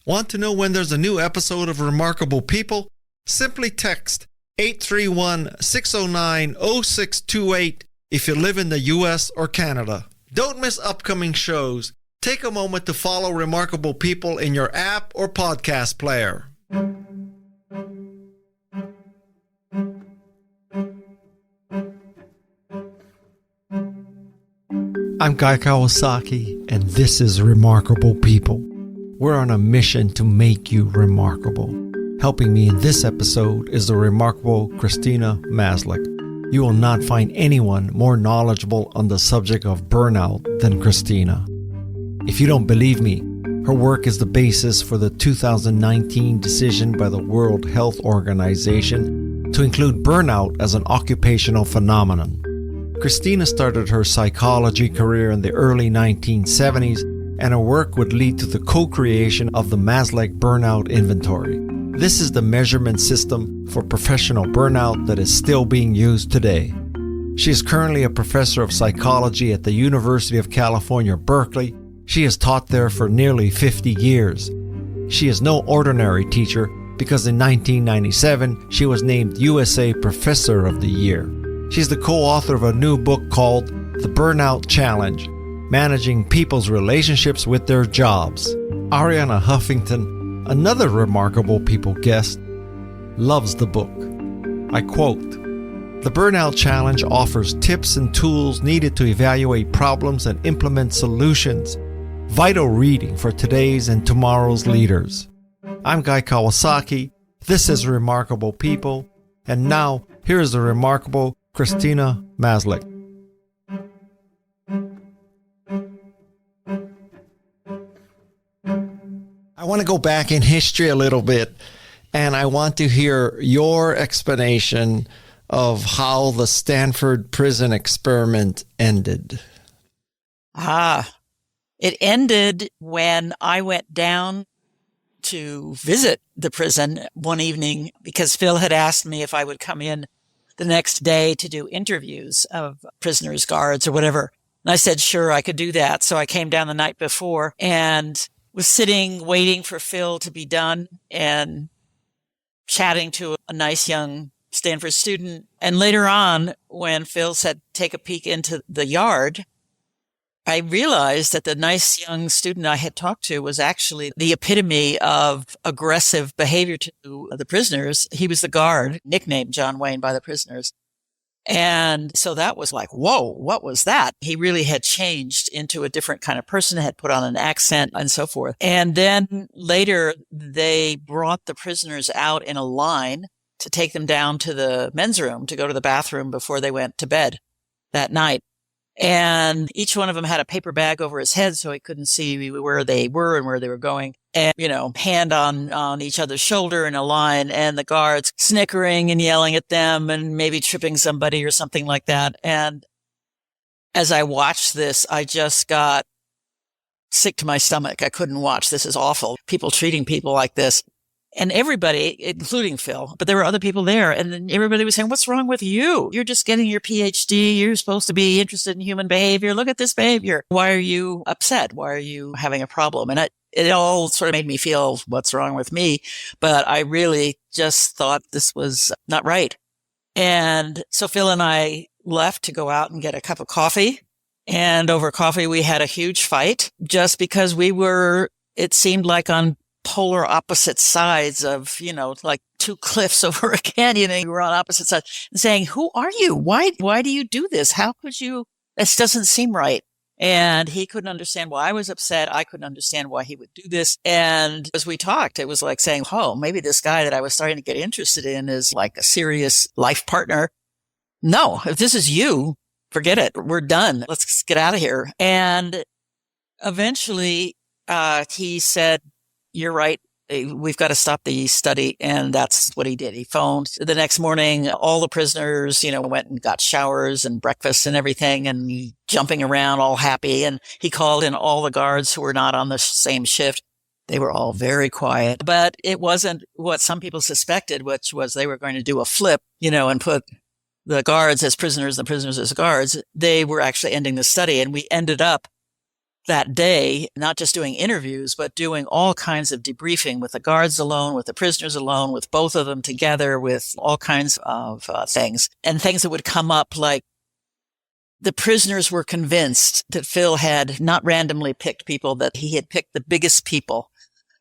Want to know when there's a new episode of Remarkable People? Simply text 831-609-0628 if you live in the U.S. or Canada. Don't miss upcoming shows. Take a moment to follow Remarkable People in your app or podcast player. I'm Guy Kawasaki, and this is Remarkable People. We're on a mission to make you remarkable. Helping me in this episode is the remarkable Christina Maslach. You will not find anyone more knowledgeable on the subject of burnout than Christina. If you don't believe me, her work is the basis for the 2019 decision by the World Health Organization to include burnout as an occupational phenomenon. Christina started her psychology career in the early 1970s, and her work would lead to the co-creation of the Maslach Burnout Inventory. This is the measurement system for professional burnout that is still being used today. She is currently a professor of psychology at the University of California, Berkeley. She has taught there for nearly 50 years. She is no ordinary teacher because in 1997 she was named USA Professor of the Year. She's the co-author of a new book called The Burnout Challenge: Managing People's Relationships with Their Jobs. Ariana Huffington, another Remarkable People guest, loves the book. I quote, "The Burnout Challenge offers tips and tools needed to evaluate problems and implement solutions. Vital reading for today's and tomorrow's leaders." I'm Guy Kawasaki. This is Remarkable People. And now, here is the remarkable Christina Maslach. I want to go back in history a little bit, and I want to hear your explanation of how the Stanford prison experiment ended. It ended when I went down to visit the prison one evening because Phil had asked me if I would come in the next day to do interviews of prisoners, guards, or whatever. And I said, sure, I could do that. So I came down the night before and was sitting waiting for Phil to be done and chatting to a nice young Stanford student. And later on, when Phil said, take a peek into the yard, I realized that the nice young student I had talked to was actually the epitome of aggressive behavior to the prisoners. He was the guard, nicknamed John Wayne by the prisoners. And so that was like, whoa, what was that? He really had changed into a different kind of person, had put on an accent and so forth. And then later they brought the prisoners out in a line to take them down to the men's room to go to the bathroom before they went to bed that night. And each one of them had a paper bag over his head so he couldn't see where they were and where they were going. And, hand on each other's shoulder in a line, and the guards snickering and yelling at them and maybe tripping somebody or something like that. And as I watched this, I just got sick to my stomach. I couldn't watch. This is awful. People treating people like this. And everybody, including Phil, but there were other people there, and then everybody was saying, what's wrong with you? You're just getting your PhD. You're supposed to be interested in human behavior. Look at this behavior. Why are you upset? Why are you having a problem? And it all sort of made me feel what's wrong with me. But I really just thought this was not right. And so Phil and I left to go out and get a cup of coffee. And over coffee, we had a huge fight just because it seemed like on polar opposite sides of, like two cliffs over a canyon, and we were on opposite sides and saying, who are you? Why do you do this? How could you? This doesn't seem right. And he couldn't understand why I was upset. I couldn't understand why he would do this. And as we talked, it was like saying, oh, maybe this guy that I was starting to get interested in is like a serious life partner. No, if this is you, forget it. We're done. Let's get out of here. And eventually, he said, you're right. We've got to stop the study. And that's what he did. He phoned the next morning. All the prisoners, went and got showers and breakfast and everything and jumping around all happy. And he called in all the guards who were not on the same shift. They were all very quiet, but it wasn't what some people suspected, which was they were going to do a flip, and put the guards as prisoners, the prisoners as guards. They were actually ending the study. And we ended up that day, not just doing interviews, but doing all kinds of debriefing with the guards alone, with the prisoners alone, with both of them together, with all kinds of things. And things that would come up like the prisoners were convinced that Phil had not randomly picked people, that he had picked the biggest people,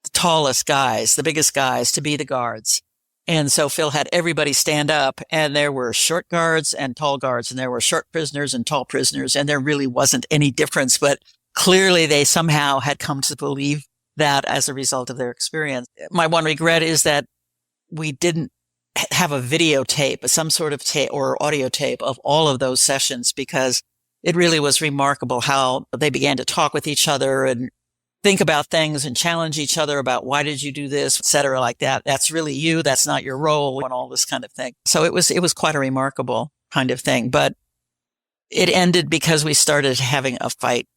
the tallest guys, the biggest guys to be the guards. And so Phil had everybody stand up, and there were short guards and tall guards, and there were short prisoners and tall prisoners, and there really wasn't any difference, but clearly they somehow had come to believe that as a result of their experience. My one regret is that we didn't have a videotape, some sort of tape or audio tape of all of those sessions, because it really was remarkable how they began to talk with each other and think about things and challenge each other about why did you do this, et cetera, like that. That's really you. That's not your role, and all this kind of thing. So it was quite a remarkable kind of thing, but it ended because we started having a fight.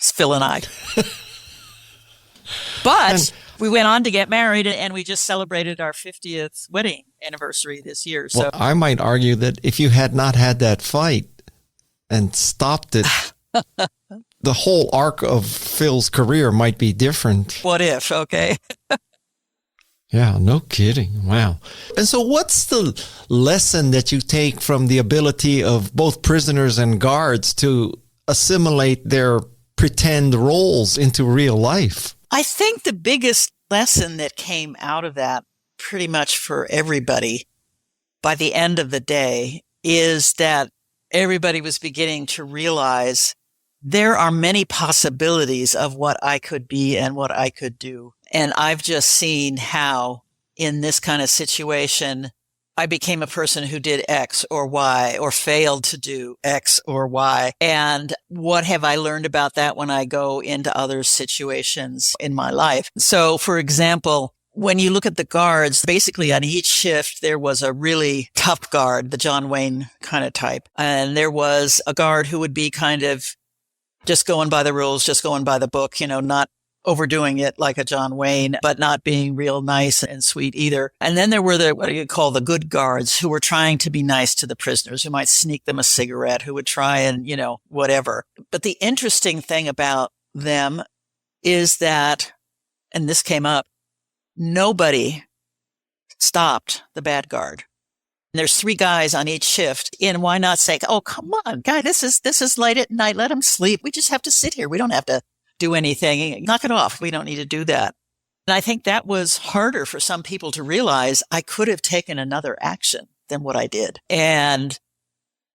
Phil and I. But we went on to get married, and we just celebrated our 50th wedding anniversary this year. So I might argue that if you had not had that fight and stopped it, the whole arc of Phil's career might be different. What if? Okay. Yeah, no kidding. Wow. And so what's the lesson that you take from the ability of both prisoners and guards to assimilate their pretend roles into real life? I think the biggest lesson that came out of that pretty much for everybody by the end of the day is that everybody was beginning to realize there are many possibilities of what I could be and what I could do. And I've just seen how in this kind of situation, I became a person who did X or Y or failed to do X or Y. And what have I learned about that when I go into other situations in my life? So, for example, when you look at the guards, basically on each shift, there was a really tough guard, the John Wayne kind of type. And there was a guard who would be kind of just going by the rules, just going by the book, not overdoing it like a John Wayne, but not being real nice and sweet either. And then there were what do you call the good guards, who were trying to be nice to the prisoners, who might sneak them a cigarette, who would try and, whatever. But the interesting thing about them is that, and this came up, nobody stopped the bad guard. And there's 3 guys on each shift. And why not say, oh, come on, guy, this is late at night. Let him sleep. We just have to sit here. We don't have to do anything. Knock it off. We don't need to do that. And I think that was harder for some people to realize. I could have taken another action than what I did. And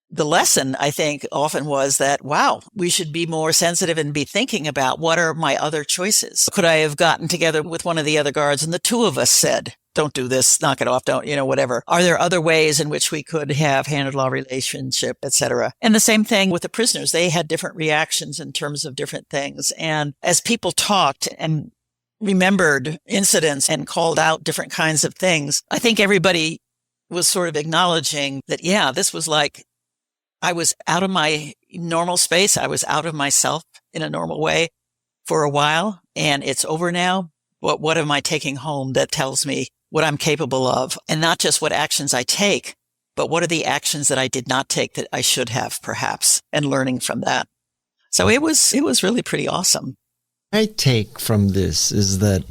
the lesson, I think, often was that, wow, we should be more sensitive and be thinking about what are my other choices. Could I have gotten together with one of the other guards and the 2 of us said, don't do this, knock it off, don't, whatever. Are there other ways in which we could have handled our relationship, et cetera? And the same thing with the prisoners. They had different reactions in terms of different things. And as people talked and remembered incidents and called out different kinds of things, I think everybody was sort of acknowledging that, yeah, this was like, I was out of my normal space. I was out of myself in a normal way for a while, and it's over now. What am I taking home that tells me what I'm capable of, and not just what actions I take, but what are the actions that I did not take that I should have, perhaps, and learning from that. So it was really pretty awesome. My take from this is that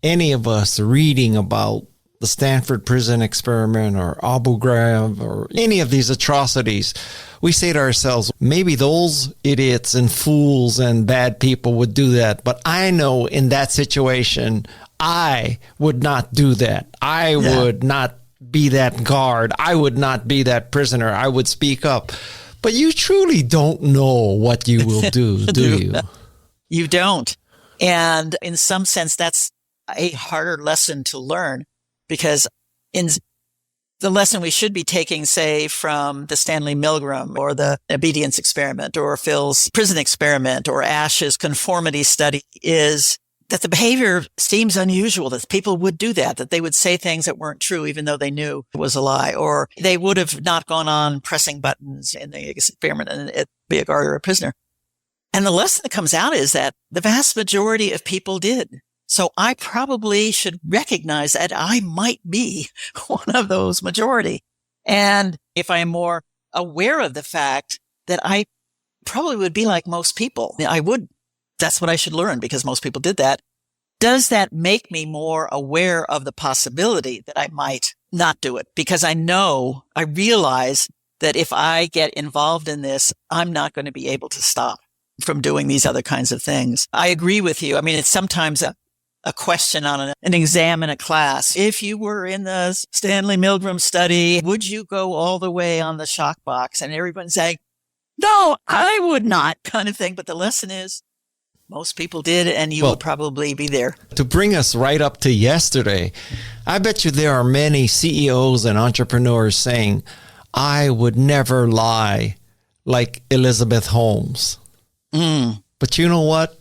any of us reading about the Stanford prison experiment or Abu Ghraib or any of these atrocities, we say to ourselves, maybe those idiots and fools and bad people would do that. But I know in that situation, I would not do that. I would not be that guard. I would not be that prisoner. I would speak up. But you truly don't know what you will do, do you? You don't. And in some sense, that's a harder lesson to learn, because in the lesson we should be taking, say, from the Stanley Milgram or the obedience experiment or Phil's prison experiment or Ash's conformity study, is that the behavior seems unusual, that people would do that they would say things that weren't true, even though they knew it was a lie, or they would have not gone on pressing buttons in the experiment and be a guard or a prisoner. And the lesson that comes out is that the vast majority of people did. So I probably should recognize that I might be one of those majority. And if I am more aware of the fact that I probably would be like most people. That's what I should learn because most people did that. Does that make me more aware of the possibility that I might not do it? Because I realize that if I get involved in this, I'm not going to be able to stop from doing these other kinds of things. I agree with you. I mean, it's sometimes a question on an exam in a class. If you were in the Stanley Milgram study, would you go all the way on the shock box? And everyone's saying, no, I would not, kind of thing. But the lesson is, most people did, and you will probably be there. To bring us right up to yesterday, I bet you there are many CEOs and entrepreneurs saying, I would never lie like Elizabeth Holmes. But you know what?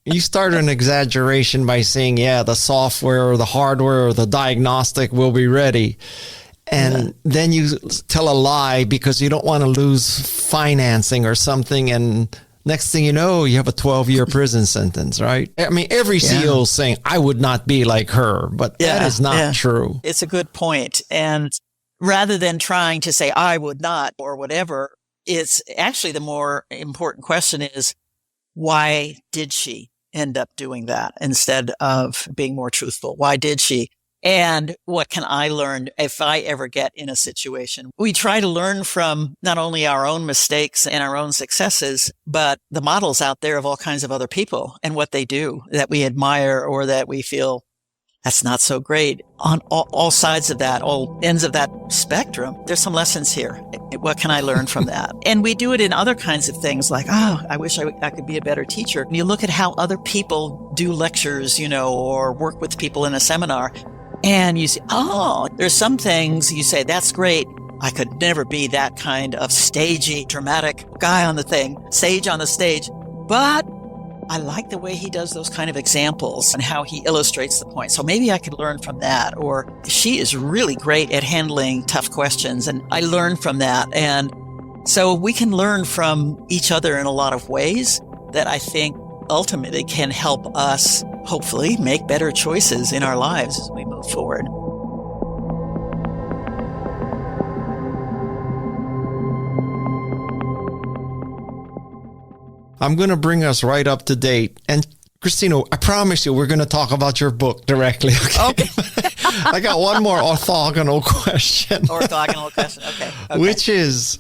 You start an exaggeration by saying, yeah, the software or the hardware or the diagnostic will be ready. And then you tell a lie because you don't want to lose financing or something. And next thing you know, you have a 12-year prison sentence, right? I mean, every CEO is saying, I would not be like her, but that is not true. It's a good point. And rather than trying to say, I would not, or whatever, it's actually the more important question is, why did she end up doing that instead of being more truthful? Why did she? And what can I learn if I ever get in a situation? We try to learn from not only our own mistakes and our own successes, but the models out there of all kinds of other people and what they do that we admire or that we feel that's not so great. On all sides of that, all ends of that spectrum, there's some lessons here. What can I learn from that? And we do it in other kinds of things like, I wish I could be a better teacher. And you look at how other people do lectures, or work with people in a seminar. And you say, there's some things you say, that's great. I could never be that kind of stagey, dramatic guy on sage on the stage. But I like the way he does those kind of examples and how he illustrates the point. So maybe I could learn from that. Or she is really great at handling tough questions. And I learn from that. And so we can learn from each other in a lot of ways that I think ultimately can help us hopefully make better choices in our lives as we move forward. I'm going to bring us right up to date. And Christina, I promise you, we're going to talk about your book directly. Okay. I got one more orthogonal question. Okay. Which is,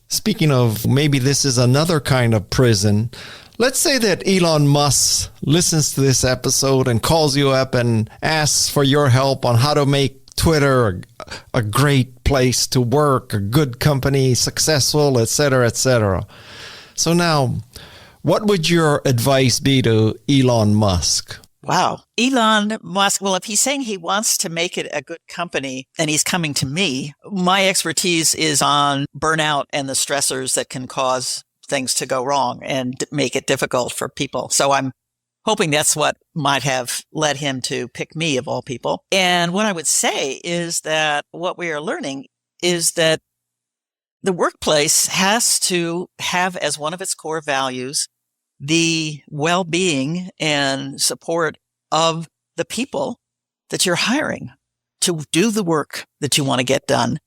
speaking of, maybe this is another kind of prison. Let's say that Elon Musk listens to this episode and calls you up and asks for your help on how to make Twitter a great place to work, a good company, successful, et cetera, et cetera. So now, what would your advice be to Elon Musk? Wow. Elon Musk, well, if he's saying he wants to make it a good company and he's coming to me, my expertise is on burnout and the stressors that can cause things to go wrong and make it difficult for people. So I'm hoping that's what might have led him to pick me of all people. And what I would say is that what we are learning is that the workplace has to have as one of its core values the well-being and support of the people that you're hiring to do the work that you want to get done.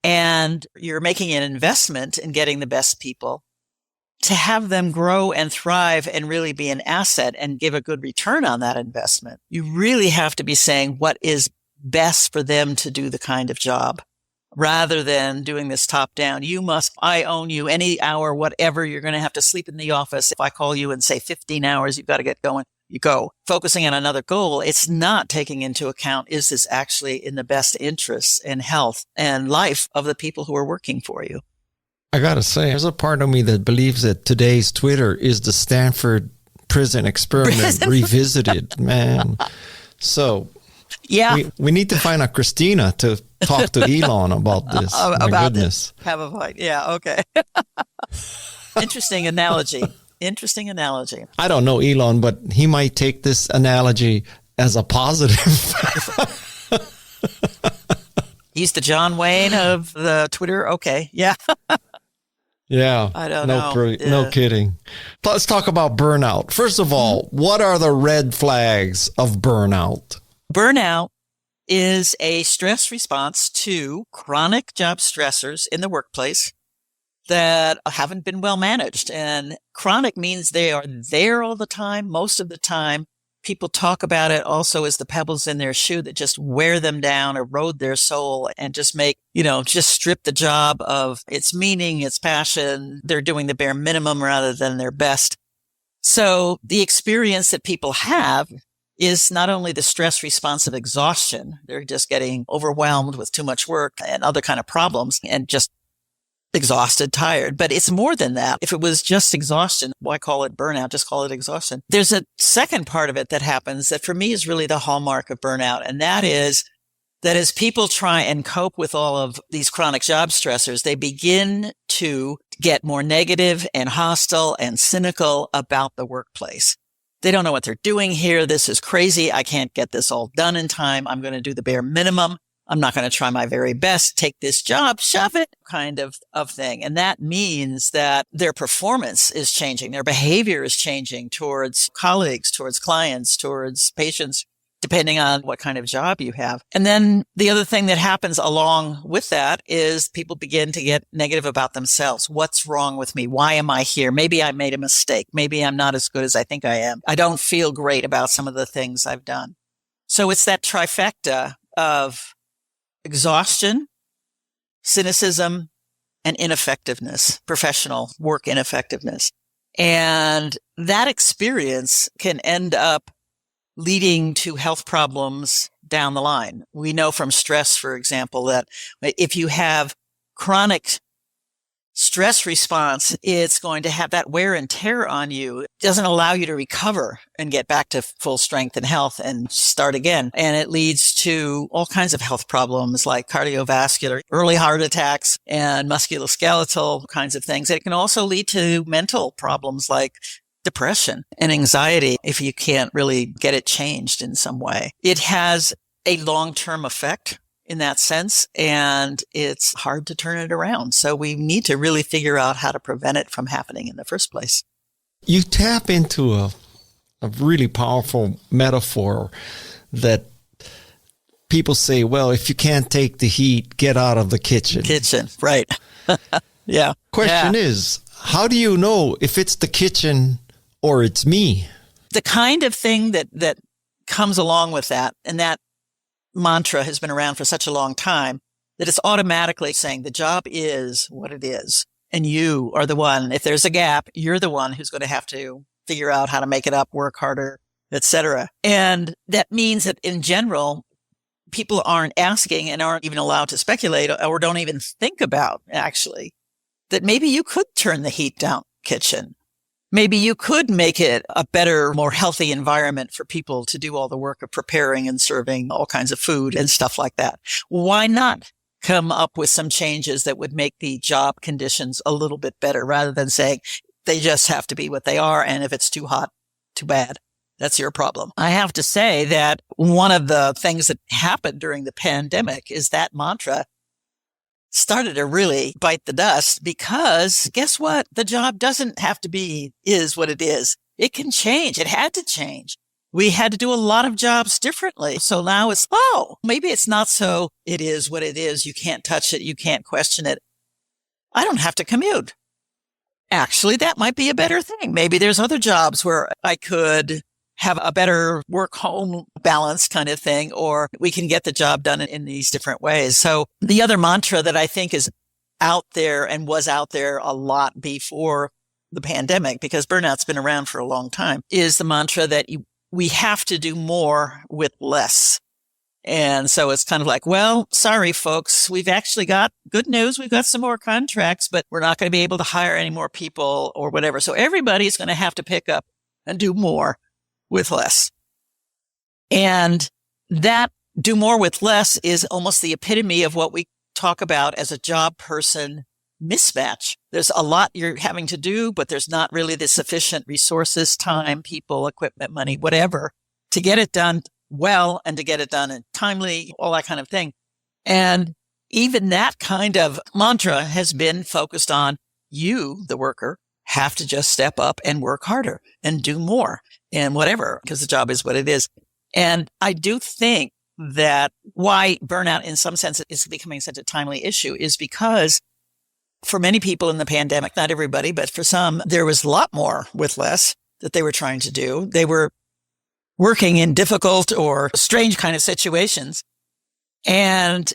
And you're making an investment in getting the best people to have them grow and thrive and really be an asset and give a good return on that investment. You really have to be saying what is best for them to do the kind of job, rather than doing this top down. I own you any hour, whatever. You're going to have to sleep in the office. If I call you and say 15 hours, you've got to get going, you go. Focusing on another goal, it's not taking into account, is this actually in the best interests and health and life of the people who are working for you? I got to say, there's a part of me that believes that today's Twitter is the Stanford prison experiment revisited, man. So yeah, we need to find a Christina to talk to Elon about this. My goodness. This. Have a fight. Yeah, okay. Interesting analogy. I don't know Elon, but he might take this analogy as a positive. He's the John Wayne of the Twitter. Okay. Yeah. Yeah. I don't know. No kidding. Let's talk about burnout. First of all, what are the red flags of burnout? Burnout is a stress response to chronic job stressors in the workplace that haven't been well managed. And chronic means they are there all the time, most of the time. People talk about it also as the pebbles in their shoe that just wear them down, erode their soul, and just make, just strip the job of its meaning, its passion. They're doing the bare minimum rather than their best. So the experience that people have is not only the stress response of exhaustion. They're just getting overwhelmed with too much work and other kind of problems and just exhausted, tired, but it's more than that. If it was just exhaustion, why call it burnout? Just call it exhaustion. There's a second part of it that happens that for me is really the hallmark of burnout. And that is that as people try and cope with all of these chronic job stressors, they begin to get more negative and hostile and cynical about the workplace. They don't know what they're doing here. This is crazy. I can't get this all done in time. I'm going to do the bare minimum. I'm not going to try my very best, take this job, shove it kind of thing. And that means that their performance is changing. Their behavior is changing towards colleagues, towards clients, towards patients, depending on what kind of job you have. And then the other thing that happens along with that is people begin to get negative about themselves. What's wrong with me? Why am I here? Maybe I made a mistake. Maybe I'm not as good as I think I am. I don't feel great about some of the things I've done. So it's that trifecta of exhaustion, cynicism, and ineffectiveness, professional work ineffectiveness. And that experience can end up leading to health problems down the line. We know from stress, for example, that if you have chronic stress response, it's going to have that wear and tear on you. It doesn't allow you to recover and get back to full strength and health and start again. And it leads to all kinds of health problems like cardiovascular, early heart attacks, and musculoskeletal kinds of things. It can also lead to mental problems like depression and anxiety if you can't really get it changed in some way. It has a long-term effect in that sense, and it's hard to turn it around. So we need to really figure out how to prevent it from happening in the first place. You tap into a really powerful metaphor that people say, well, if you can't take the heat, get out of the kitchen. Kitchen, right. Yeah. Question is, how do you know if it's the kitchen or it's me? The kind of thing that comes along with that, and that mantra has been around for such a long time, that it's automatically saying the job is what it is. And you are the one, if there's a gap, you're the one who's going to have to figure out how to make it up, work harder, etc. And that means that in general, people aren't asking and aren't even allowed to speculate or don't even think about actually that maybe you could turn the heat down kitchen. Maybe you could make it a better, more healthy environment for people to do all the work of preparing and serving all kinds of food and stuff like that. Why not come up with some changes that would make the job conditions a little bit better rather than saying they just have to be what they are. And if it's too hot, too bad. That's your problem. I have to say that one of the things that happened during the pandemic is that mantra started to really bite the dust because guess what? The job doesn't have to be is what it is. It can change. It had to change. We had to do a lot of jobs differently. So now it's, maybe it's not so it is what it is. You can't touch it. You can't question it. I don't have to commute. Actually, that might be a better thing. Maybe there's other jobs where I could have a better work-home balance kind of thing, or we can get the job done in these different ways. So the other mantra that I think is out there and was out there a lot before the pandemic, because burnout's been around for a long time, is the mantra that we have to do more with less. And so it's kind of like, well, sorry, folks, we've actually got good news. We've got some more contracts, but we're not going to be able to hire any more people or whatever. So everybody's going to have to pick up and do more with less. And that do more with less is almost the epitome of what we talk about as a job person mismatch. There's a lot you're having to do, but there's not really the sufficient resources, time, people, equipment, money, whatever, to get it done well and to get it done in timely, all that kind of thing. And even that kind of mantra has been focused on you, the worker, have to just step up and work harder and do more and whatever, because the job is what it is. And I do think that why burnout in some sense is becoming such a timely issue is because for many people in the pandemic, not everybody, but for some, there was a lot more with less that they were trying to do. They were working in difficult or strange kind of situations. And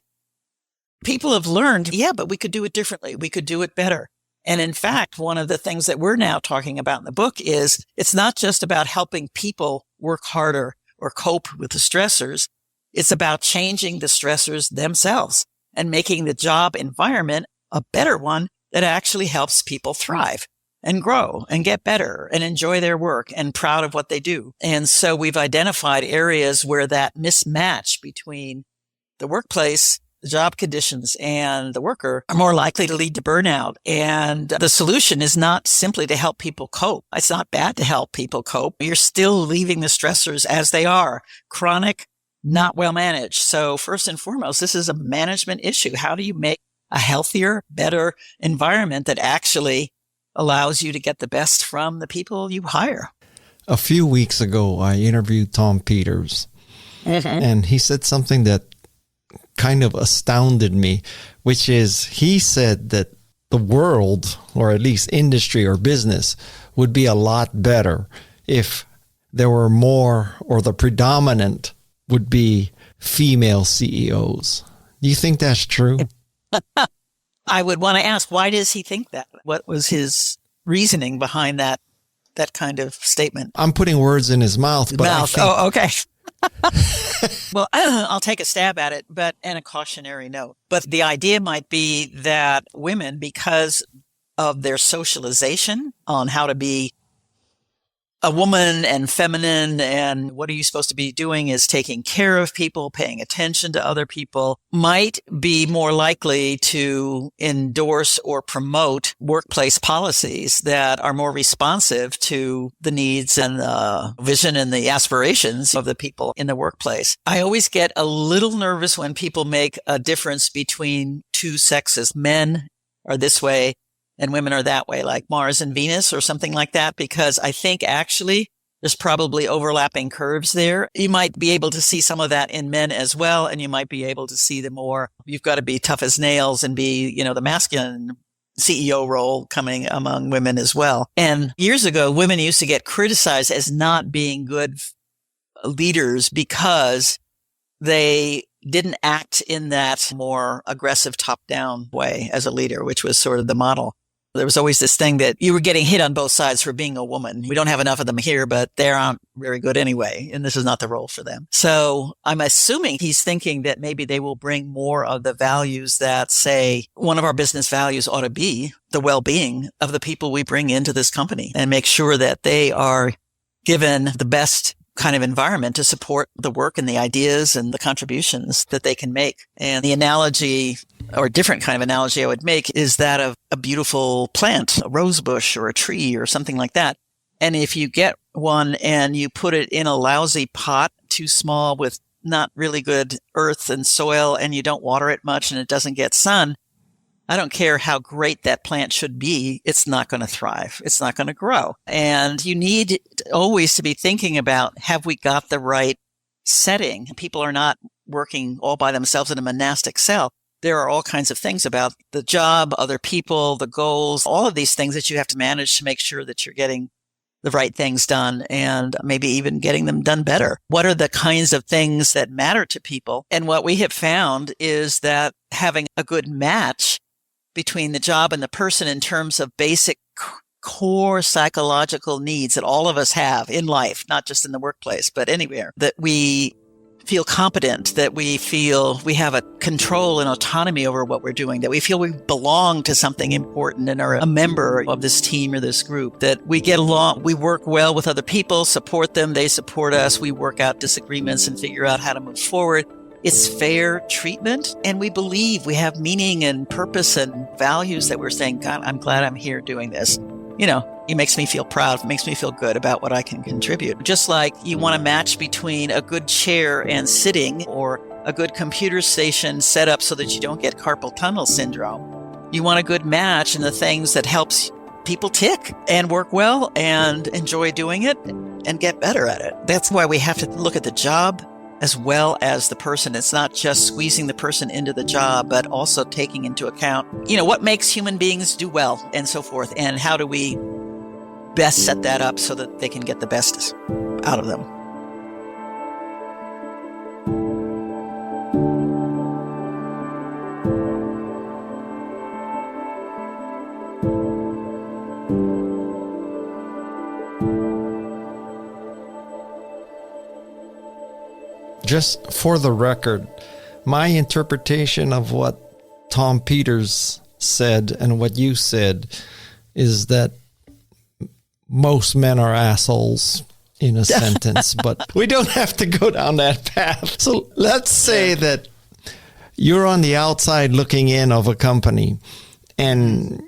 people have learned, yeah, but we could do it differently. We could do it better. And in fact, one of the things that we're now talking about in the book is it's not just about helping people work harder or cope with the stressors. It's about changing the stressors themselves and making the job environment a better one that actually helps people thrive and grow and get better and enjoy their work and proud of what they do. And so we've identified areas where that mismatch between the workplace, the job conditions, and the worker are more likely to lead to burnout. And the solution is not simply to help people cope. It's not bad to help people cope. You're still leaving the stressors as they are, chronic, not well managed. So first and foremost, this is a management issue. How do you make a healthier, better environment that actually allows you to get the best from the people you hire? A few weeks ago, I interviewed Tom Peters, and he said something that kind of astounded me, which is he said that the world, or at least industry or business, would be a lot better if there were more, or the predominant would be female CEOs. Do you think that's true? I would want to ask, why does he think that? What was his reasoning behind that kind of statement? I'm putting words in his mouth. But Oh, okay. Well, I'll take a stab at it, but and a cautionary note. But the idea might be that women, because of their socialization on how to be a woman and feminine, and what are you supposed to be doing is taking care of people, paying attention to other people, might be more likely to endorse or promote workplace policies that are more responsive to the needs and the vision and the aspirations of the people in the workplace. I always get a little nervous when people make a difference between two sexes. Men are this way and women are that way, like Mars and Venus or something like that, because I think actually there's probably overlapping curves there. You might be able to see some of that in men as well, and you might be able to see the more, you've got to be tough as nails and be, the masculine CEO role coming among women as well. And years ago, women used to get criticized as not being good leaders because they didn't act in that more aggressive top-down way as a leader, which was sort of the model. There was always this thing that you were getting hit on both sides for being a woman. We don't have enough of them here, but they aren't very good anyway, and this is not the role for them. So I'm assuming he's thinking that maybe they will bring more of the values that, say, one of our business values ought to be the well-being of the people we bring into this company, and make sure that they are given the best kind of environment to support the work and the ideas and the contributions that they can make. And the analogy, or a different kind of analogy I would make, is that of a beautiful plant, a rose bush or a tree or something like that. And if you get one and you put it in a lousy pot, too small, with not really good earth and soil, and you don't water it much and it doesn't get sun, I don't care how great that plant should be, it's not going to thrive. It's not going to grow. And you need always to be thinking about, have we got the right setting? People are not working all by themselves in a monastic cell. There are all kinds of things about the job, other people, the goals, all of these things that you have to manage to make sure that you're getting the right things done, and maybe even getting them done better. What are the kinds of things that matter to people? And what we have found is that having a good match between the job and the person in terms of basic core psychological needs that all of us have in life, not just in the workplace, but anywhere, that we feel competent, that we feel we have a control and autonomy over what we're doing, that we feel we belong to something important and are a member of this team or this group, that we get along, we work well with other people, support them, they support us, we work out disagreements and figure out how to move forward. It's fair treatment, and we believe we have meaning and purpose and values that we're saying, God, I'm glad I'm here doing this. It makes me feel proud. It makes me feel good about what I can contribute. Just like you want to match between a good chair and sitting, or a good computer station set up so that you don't get carpal tunnel syndrome. You want a good match in the things that helps people tick and work well and enjoy doing it and get better at it. That's why we have to look at the job as well as the person. It's not just squeezing the person into the job, but also taking into account, what makes human beings do well and so forth. And how do we best set that up so that they can get the best out of them. Just for the record, my interpretation of what Tom Peters said and what you said is that most men are assholes in a sentence, but we don't have to go down that path. So let's say that you're on the outside looking in of a company and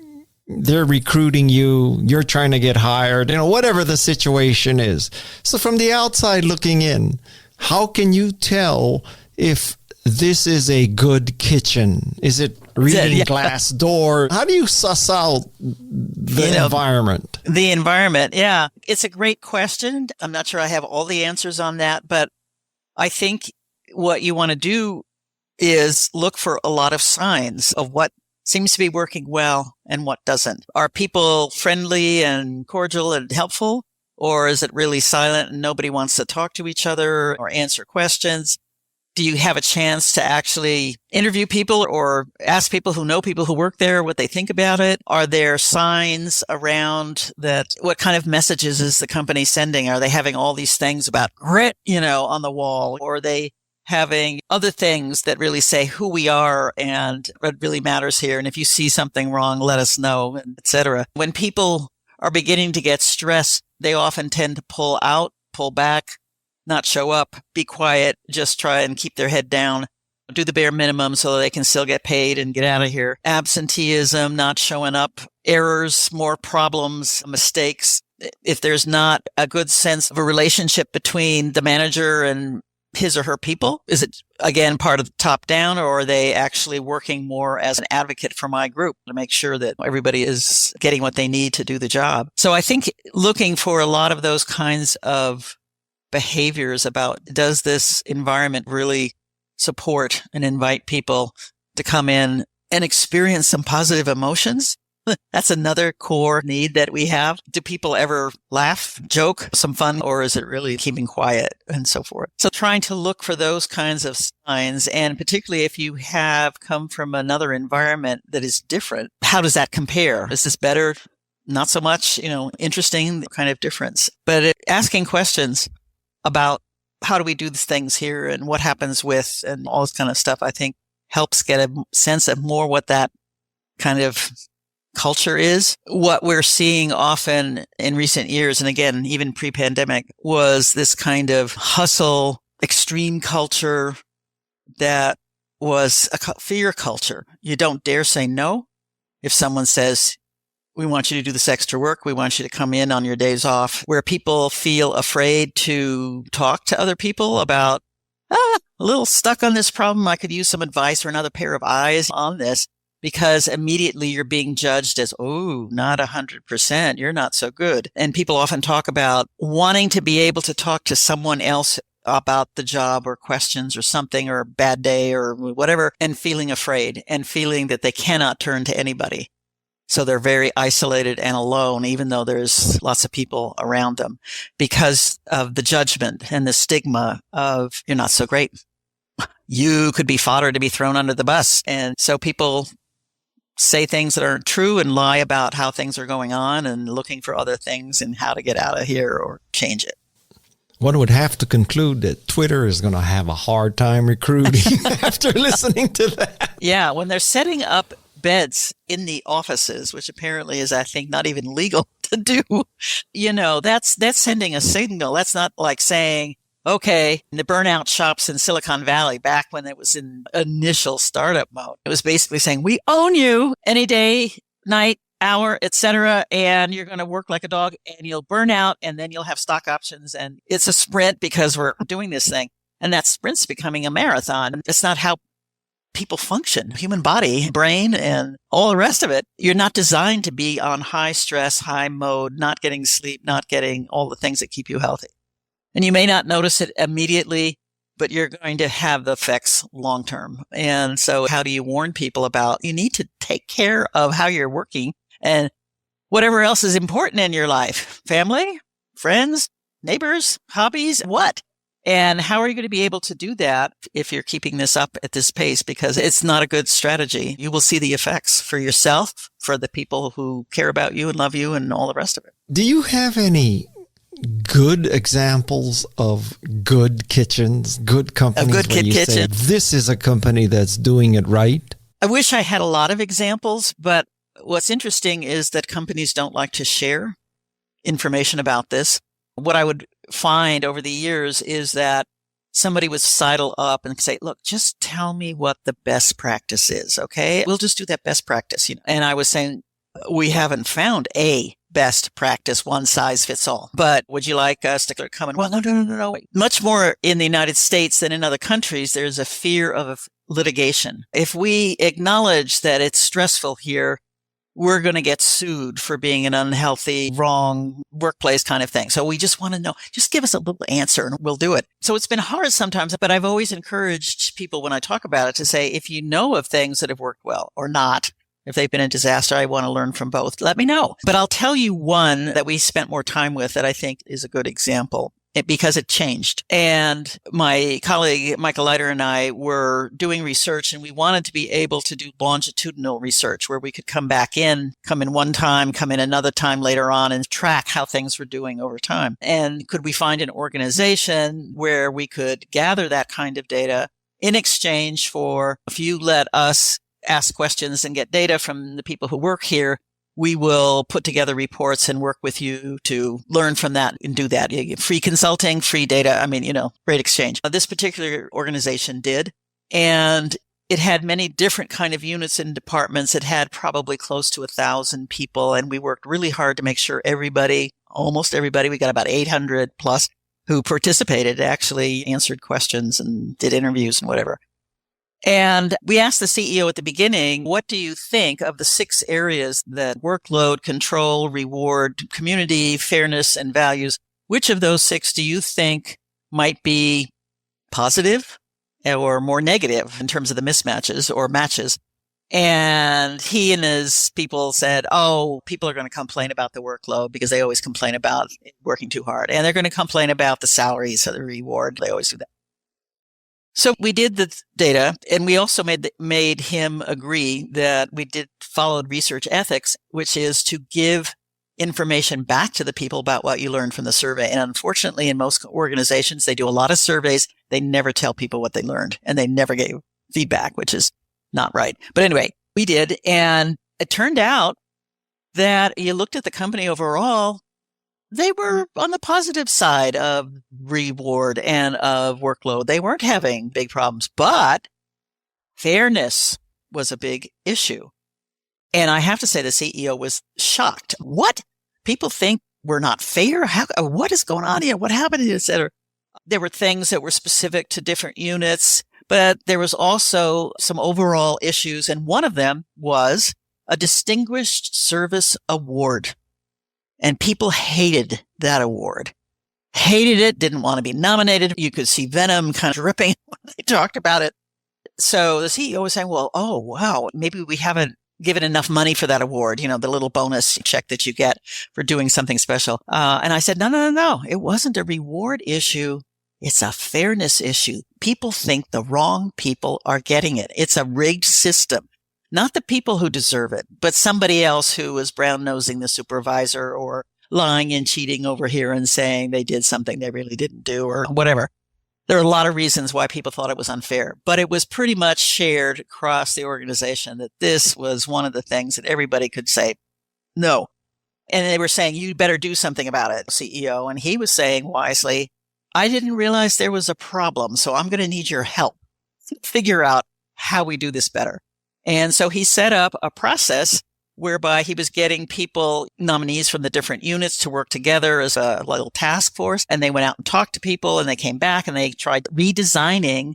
they're recruiting you, you're trying to get hired, whatever the situation is. So from the outside looking in, how can you tell if this is a good kitchen? Is it reading glass door? How do you suss out the environment? The environment, yeah. It's a great question. I'm not sure I have all the answers on that, but I think what you want to do is look for a lot of signs of what seems to be working well and what doesn't. Are people friendly and cordial and helpful? Or is it really silent and nobody wants to talk to each other or answer questions? Do you have a chance to actually interview people or ask people who know people who work there what they think about it? Are there signs around that? What kind of messages is the company sending? Are they having all these things about grit, on the wall? Or are they having other things that really say who we are and what really matters here? And if you see something wrong, let us know, etc. When people are beginning to get stressed, they often tend to pull out, pull back, not show up, be quiet, just try and keep their head down, do the bare minimum so they can still get paid and get out of here. Absenteeism, not showing up, errors, more problems, mistakes. If there's not a good sense of a relationship between the manager and his or her people, is it, again, part of the top down, or are they actually working more as an advocate for my group to make sure that everybody is getting what they need to do the job? So I think looking for a lot of those kinds of behaviors about, does this environment really support and invite people to come in and experience some positive emotions? That's another core need that we have. Do people ever laugh, joke, some fun, or is it really keeping quiet and so forth? So trying to look for those kinds of signs, and particularly if you have come from another environment that is different, how does that compare? Is this better? Not so much, interesting kind of difference. But asking questions about how do we do these things here and what happens with and all this kind of stuff, I think helps get a sense of more what that kind of culture is. What we're seeing often in recent years, and again, even pre-pandemic, was this kind of hustle, extreme culture that was a fear culture. You don't dare say no. If someone says, we want you to do this extra work, we want you to come in on your days off, where people feel afraid to talk to other people about, a little stuck on this problem, I could use some advice or another pair of eyes on this. Because immediately you're being judged as, not 100%, you're not so good. And people often talk about wanting to be able to talk to someone else about the job or questions or something or a bad day or whatever, and feeling afraid and feeling that they cannot turn to anybody. So they're very isolated and alone, even though there's lots of people around them, because of the judgment and the stigma of, you're not so great. You could be fodder to be thrown under the bus. And so people say things that aren't true and lie about how things are going on and looking for other things and how to get out of here or change it. One would have to conclude that Twitter is going to have a hard time recruiting after listening to that. Yeah, when they're setting up beds in the offices, which apparently is, I think, not even legal to do, that's sending a signal. That's not like saying, okay, the burnout shops in Silicon Valley, back when it was in initial startup mode, it was basically saying, we own you any day, night, hour, etc., and you're going to work like a dog and you'll burn out and then you'll have stock options. And it's a sprint because we're doing this thing. And that sprint's becoming a marathon. It's not how people function, human body, brain, and all the rest of it. You're not designed to be on high stress, high mode, not getting sleep, not getting all the things that keep you healthy. And you may not notice it immediately, but you're going to have the effects long term. And so how do you warn people about you need to take care of how you're working and whatever else is important in your life? Family, friends, neighbors, hobbies, what? And how are you going to be able to do that if you're keeping this up at this pace? Because it's not a good strategy. You will see the effects for yourself, for the people who care about you and love you and all the rest of it. Do you have any good examples of good kitchens, good companies where you say, this is a company that's doing it right? I wish I had a lot of examples, but what's interesting is that companies don't like to share information about this. What I would find over the years is that somebody would sidle up and say, look, just tell me what the best practice is. Okay. We'll just do that best practice. And I was saying, we haven't found a best practice, one size fits all. But would you like us to come in? Well, no. Much more in the United States than in other countries, there's a fear of litigation. If we acknowledge that it's stressful here, we're going to get sued for being an unhealthy, wrong workplace kind of thing. So we just want to know, just give us a little answer and we'll do it. So it's been hard sometimes, but I've always encouraged people when I talk about it to say, if you know of things that have worked well or not, if they've been a disaster, I want to learn from both. Let me know. But I'll tell you one that we spent more time with that I think is a good example. Because it changed. And my colleague, Michael Leiter, and I were doing research, and we wanted to be able to do longitudinal research where we could come in one time, come in another time later on, and track how things were doing over time. And could we find an organization where we could gather that kind of data in exchange for, if you let us ask questions and get data from the people who work here, we will put together reports and work with you to learn from that and do that. You get free consulting, free data. Great exchange. This particular organization did. And it had many different kind of units and departments. It had probably close to 1,000 people. And we worked really hard to make sure almost everybody, we got about 800 plus who participated, actually answered questions and did interviews and whatever. And we asked the CEO at the beginning, what do you think of the 6 areas that workload, control, reward, community, fairness, and values? Which of those 6 do you think might be positive or more negative in terms of the mismatches or matches? And he and his people said, people are going to complain about the workload because they always complain about working too hard. And they're going to complain about the salaries or the reward. They always do that. So we did the data, and we also made him agree that we followed research ethics, which is to give information back to the people about what you learned from the survey. And unfortunately, in most organizations, they do a lot of surveys. They never tell people what they learned, and they never gave feedback, which is not right. But anyway, we did. And it turned out that you looked at the company overall, they were on the positive side of reward and of workload. They weren't having big problems, but fairness was a big issue. And I have to say the CEO was shocked. What? People think we're not fair? What is going on here? What happened? Et cetera. There were things that were specific to different units, but there was also some overall issues. And one of them was a Distinguished Service Award. And people hated that award. Hated it, didn't want to be nominated. You could see venom kind of dripping when they talked about it. So the CEO was saying, wow, maybe we haven't given enough money for that award, the little bonus check that you get for doing something special. And I said, no. It wasn't a reward issue. It's a fairness issue. People think the wrong people are getting it. It's a rigged system. Not the people who deserve it, but somebody else who is brown-nosing the supervisor or lying and cheating over here and saying they did something they really didn't do or whatever. There are a lot of reasons why people thought it was unfair, but it was pretty much shared across the organization that this was one of the things that everybody could say no. And they were saying, you better do something about it, CEO. And he was saying wisely, I didn't realize there was a problem, so I'm going to need your help to figure out how we do this better. And so he set up a process whereby he was getting people, nominees from the different units, to work together as a little task force. And they went out and talked to people, and they came back and they tried redesigning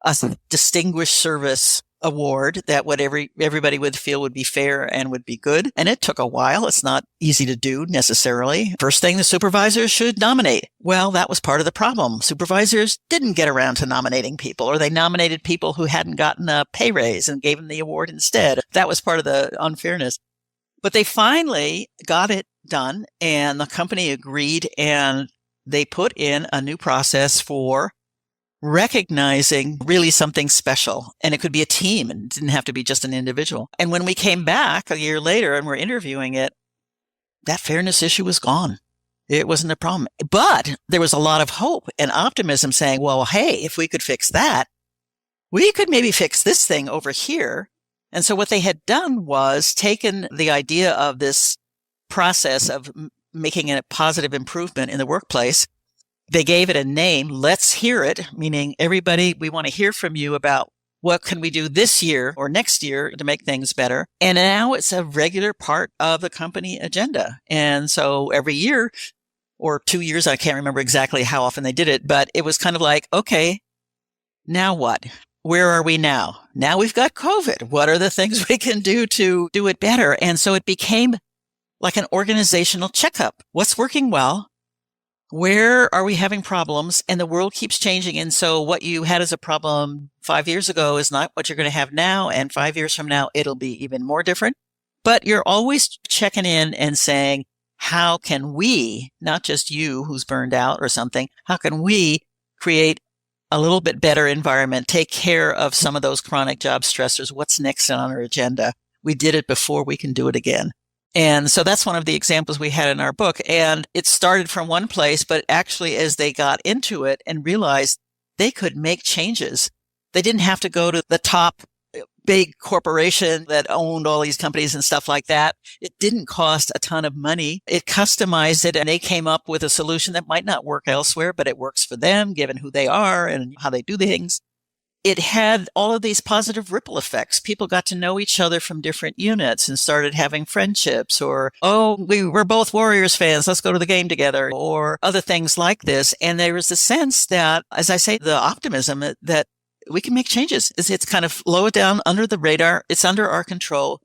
a Distinguished Service award that what everybody would feel would be fair and would be good. And it took a while. It's not easy to do necessarily. First thing, the supervisors should nominate. Well, that was part of the problem. Supervisors didn't get around to nominating people, or they nominated people who hadn't gotten a pay raise and gave them the award instead. That was part of the unfairness. But they finally got it done, and the company agreed, and they put in a new process for recognizing really something special. And it could be a team, and it didn't have to be just an individual. And when we came back a year later and we're interviewing it, that fairness issue was gone. It wasn't a problem. But there was a lot of hope and optimism saying, well, hey, if we could fix that, we could maybe fix this thing over here. And so what they had done was taken the idea of this process of making a positive improvement in the workplace. They gave it a name, Let's Hear It, meaning everybody, we want to hear from you about what can we do this year or next year to make things better. And now it's a regular part of the company agenda. And so every year or 2 years, I can't remember exactly how often they did it, but it was kind of like, okay, now what? Where are we now? Now we've got COVID. What are the things we can do to do it better? And so it became like an organizational checkup. What's working well? Where are we having problems? And the world keeps changing. And so what you had as a problem 5 years ago is not what you're going to have now. And 5 years from now, it'll be even more different. But you're always checking in and saying, how can we, not just you who's burned out or something, how can we create a little bit better environment, take care of some of those chronic job stressors? What's next on our agenda? We did it before, we can do it again. And so that's one of the examples we had in our book. And it started from one place, but actually as they got into it and realized they could make changes, they didn't have to go to the top big corporation that owned all these companies and stuff like that. It didn't cost a ton of money. It customized it, and they came up with a solution that might not work elsewhere, but it works for them given who they are and how they do things. It had all of these positive ripple effects. People got to know each other from different units and started having friendships, or, oh, we're both Warriors fans, let's go to the game together, or other things like this. And there was a sense that, as I say, the optimism that we can make changes. It's kind of lower down under the radar. It's under our control.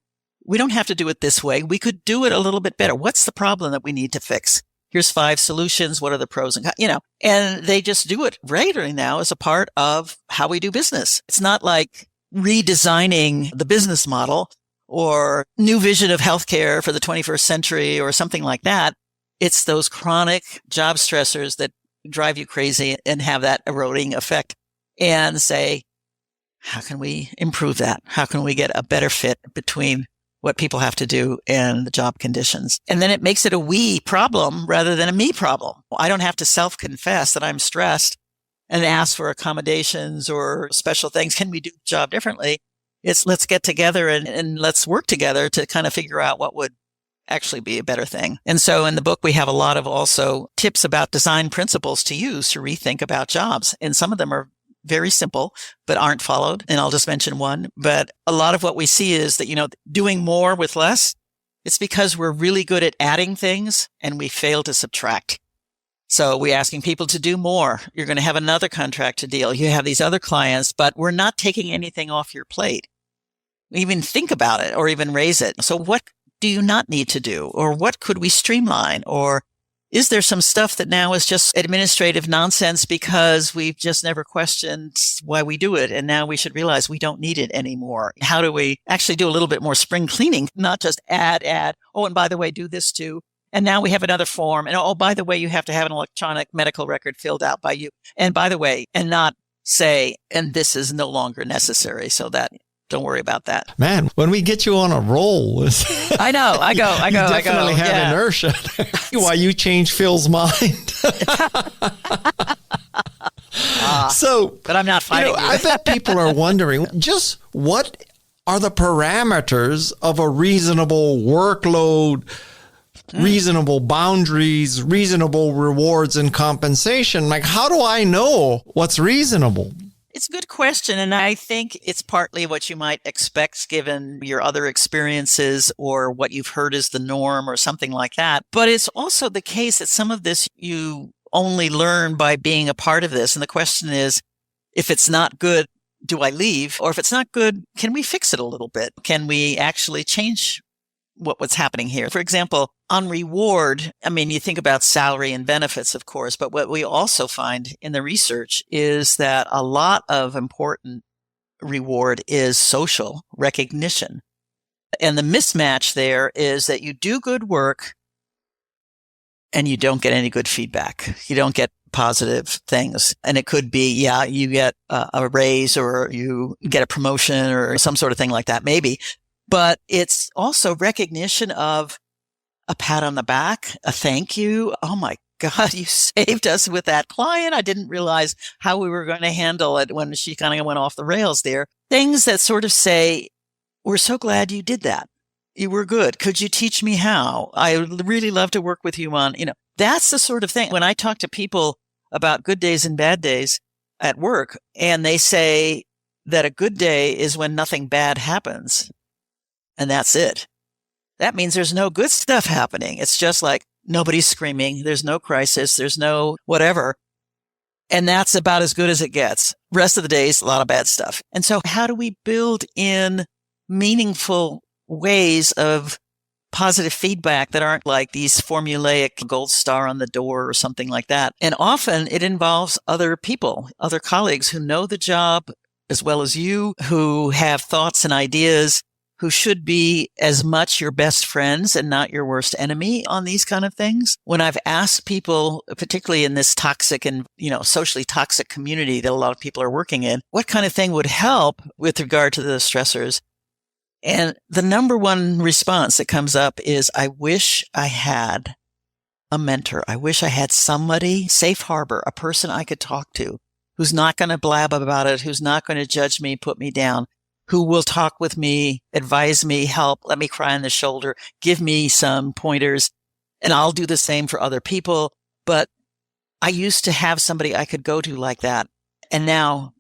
We don't have to do it this way. We could do it a little bit better. What's the problem that we need to fix? Here's 5 solutions. What are the pros and cons? And they just do it regularly now as a part of how we do business. It's not like redesigning the business model or new vision of healthcare for the 21st century or something like that. It's those chronic job stressors that drive you crazy and have that eroding effect, and say, how can we improve that? How can we get a better fit between what people have to do and the job conditions? And then it makes it a we problem rather than a me problem. I don't have to self-confess that I'm stressed and ask for accommodations or special things. Can we do the job differently? It's let's get together and let's work together to kind of figure out what would actually be a better thing. And so in the book, we have a lot of also tips about design principles to use to rethink about jobs. And some of them are very simple, but aren't followed. And I'll just mention one. But a lot of what we see is that, doing more with less, it's because we're really good at adding things and we fail to subtract. So we're asking people to do more. You're going to have another contract to deal. You have these other clients, but we're not taking anything off your plate. Even think about it or even raise it. So what do you not need to do? Or what could we streamline? Or is there some stuff that now is just administrative nonsense because we've just never questioned why we do it, and now we should realize we don't need it anymore? How do we actually do a little bit more spring cleaning, not just add, oh, and by the way, do this too. And now we have another form. And oh, by the way, you have to have an electronic medical record filled out by you. And by the way, and not say, and this is no longer necessary, so that don't worry about that. Man, when we get you on a roll, I know. I go. You definitely have inertia. Why you change Phil's mind. But I'm not fighting you. I bet people are wondering just what are the parameters of a reasonable workload, reasonable boundaries, reasonable rewards and compensation. Like, how do I know what's reasonable? It's a good question, and I think it's partly what you might expect given your other experiences or what you've heard is the norm or something like that. But it's also the case that some of this you only learn by being a part of this. And the question is, if it's not good, do I leave? Or if it's not good, can we fix it a little bit? Can we actually change what's happening here? For example, on reward, I mean, you think about salary and benefits, of course, but what we also find in the research is that a lot of important reward is social recognition. And the mismatch there is that you do good work and you don't get any good feedback. You don't get positive things. And it could be, you get a raise or you get a promotion or some sort of thing like that, maybe. But it's also recognition of a pat on the back, a thank you. Oh my God, you saved us with that client. I didn't realize how we were going to handle it when she kind of went off the rails there. Things that sort of say, we're so glad you did that. You were good. Could you teach me how? I really love to work with you on, that's the sort of thing. When I talk to people about good days and bad days at work, and they say that a good day is when nothing bad happens, and that's it. That means there's no good stuff happening. It's just like nobody's screaming. There's no crisis. There's no whatever. And that's about as good as it gets. Rest of the days, a lot of bad stuff. And so how do we build in meaningful ways of positive feedback that aren't like these formulaic gold star on the door or something like that? And often it involves other people, other colleagues who know the job as well as you, who have thoughts and ideas, who should be as much your best friends and not your worst enemy on these kind of things. When I've asked people, particularly in this toxic and, socially toxic community that a lot of people are working in, what kind of thing would help with regard to the stressors? And the number one response that comes up is, I wish I had a mentor. I wish I had somebody, safe harbor, a person I could talk to who's not going to blab about it, who's not going to judge me, put me down, who will talk with me, advise me, help, let me cry on the shoulder, give me some pointers, and I'll do the same for other people. But I used to have somebody I could go to like that. And now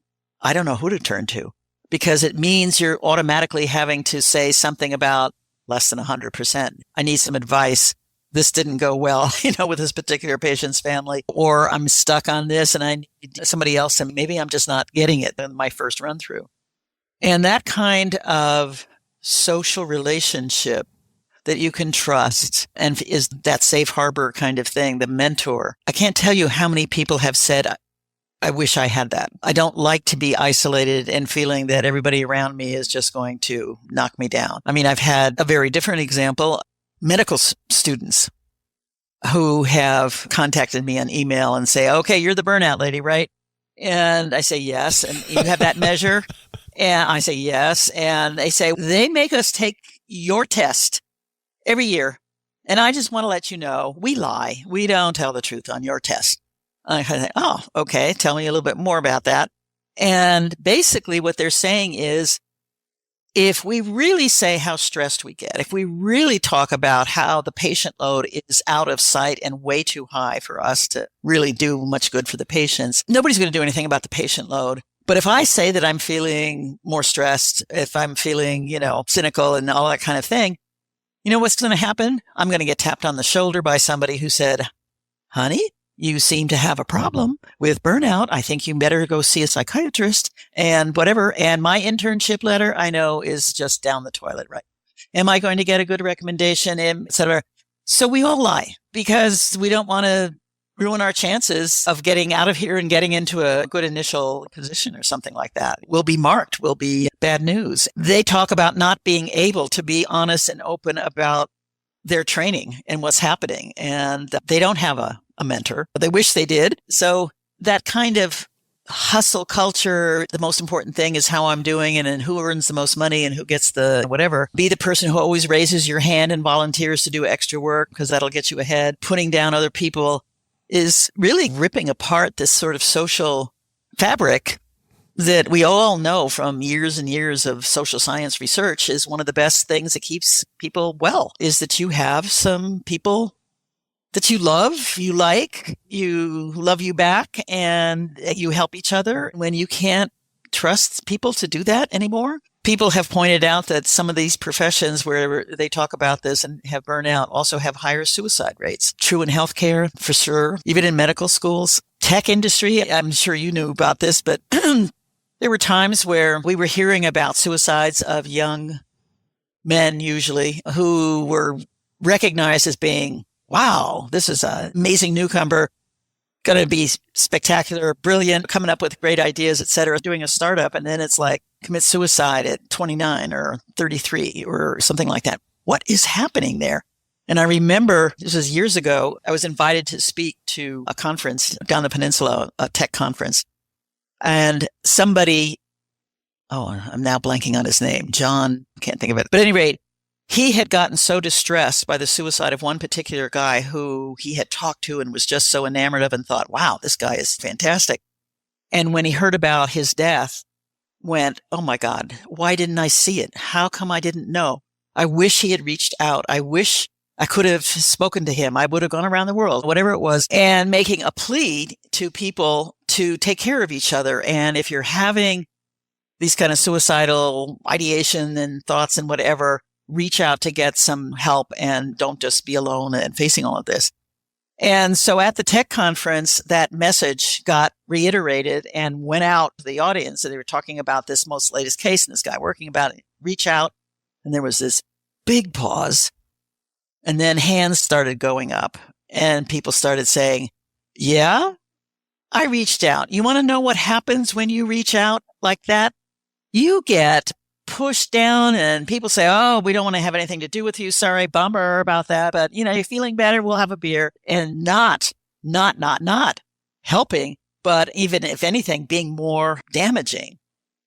I don't know who to turn to, because it means you're automatically having to say something about less than 100%. I need some advice. This didn't go well, with this particular patient's family, or I'm stuck on this and I need somebody else, and maybe I'm just not getting it in my first run through. And that kind of social relationship that you can trust and is that safe harbor kind of thing, the mentor. I can't tell you how many people have said, I wish I had that. I don't like to be isolated and feeling that everybody around me is just going to knock me down. I mean, I've had a very different example, medical students who have contacted me on email and say, okay, you're the burnout lady, right? And I say, yes. And you have that measure? And I say, yes. And they say, they make us take your test every year. And I just want to let you know, we lie. We don't tell the truth on your test. I kind of think, oh, okay. Tell me a little bit more about that. And basically what they're saying is, if we really say how stressed we get, if we really talk about how the patient load is out of sight and way too high for us to really do much good for the patients, nobody's going to do anything about the patient load. But if I say that I'm feeling more stressed, if I'm feeling, cynical and all that kind of thing, what's going to happen? I'm going to get tapped on the shoulder by somebody who said, honey, you seem to have a problem with burnout. I think you better go see a psychiatrist and whatever. And my internship letter, I know, is just down the toilet, right? Am I going to get a good recommendation, et cetera? So we all lie because we don't want to ruin our chances of getting out of here and getting into a good initial position or something like that. We'll be marked. We'll be bad news. They talk about not being able to be honest and open about their training and what's happening. And they don't have a mentor. They wish they did. So that kind of hustle culture, the most important thing is how I'm doing and who earns the most money and who gets the whatever. Be the person who always raises your hand and volunteers to do extra work because that'll get you ahead. Putting down other people is really ripping apart this sort of social fabric that we all know from years and years of social science research is one of the best things that keeps people well, is that you have some people that you love, you like, you love you back, and you help each other when you can't trust people to do that anymore. People have pointed out that some of these professions where they talk about this and have burnout also have higher suicide rates. True in healthcare, for sure. Even in medical schools. Tech industry, I'm sure you knew about this, but there were times where we were hearing about suicides of young men, usually, who were recognized as being, wow, this is an amazing newcomer, going to be spectacular, brilliant, coming up with great ideas, et cetera, doing a startup. And then it's like commit suicide at 29 or 33 or something like that. What is happening there? And I remember this was years ago. I was invited to speak to a conference down the peninsula, a tech conference. And somebody, I'm now blanking on his name. John, can't think of it. But at any rate, he had gotten so distressed by the suicide of one particular guy who he had talked to and was just so enamored of and thought, wow, this guy is fantastic. And when he heard about his death, went, oh my God, why didn't I see it? How come I didn't know? I wish he had reached out. I wish I could have spoken to him. I would have gone around the world, whatever it was, and making a plea to people to take care of each other. And if you're having these kind of suicidal ideation and thoughts and whatever, reach out to get some help and don't just be alone and facing all of this. And so at the tech conference, that message got reiterated and went out to the audience. And they were talking about this most latest case and this guy working about it. Reach out. And there was this big pause. And then hands started going up and people started saying, yeah, I reached out. You want to know what happens when you reach out like that? You get pushed down and people say, oh, we don't want to have anything to do with you. Sorry, bummer about that. But, you're feeling better. We'll have a beer, and not helping, but even if anything, being more damaging.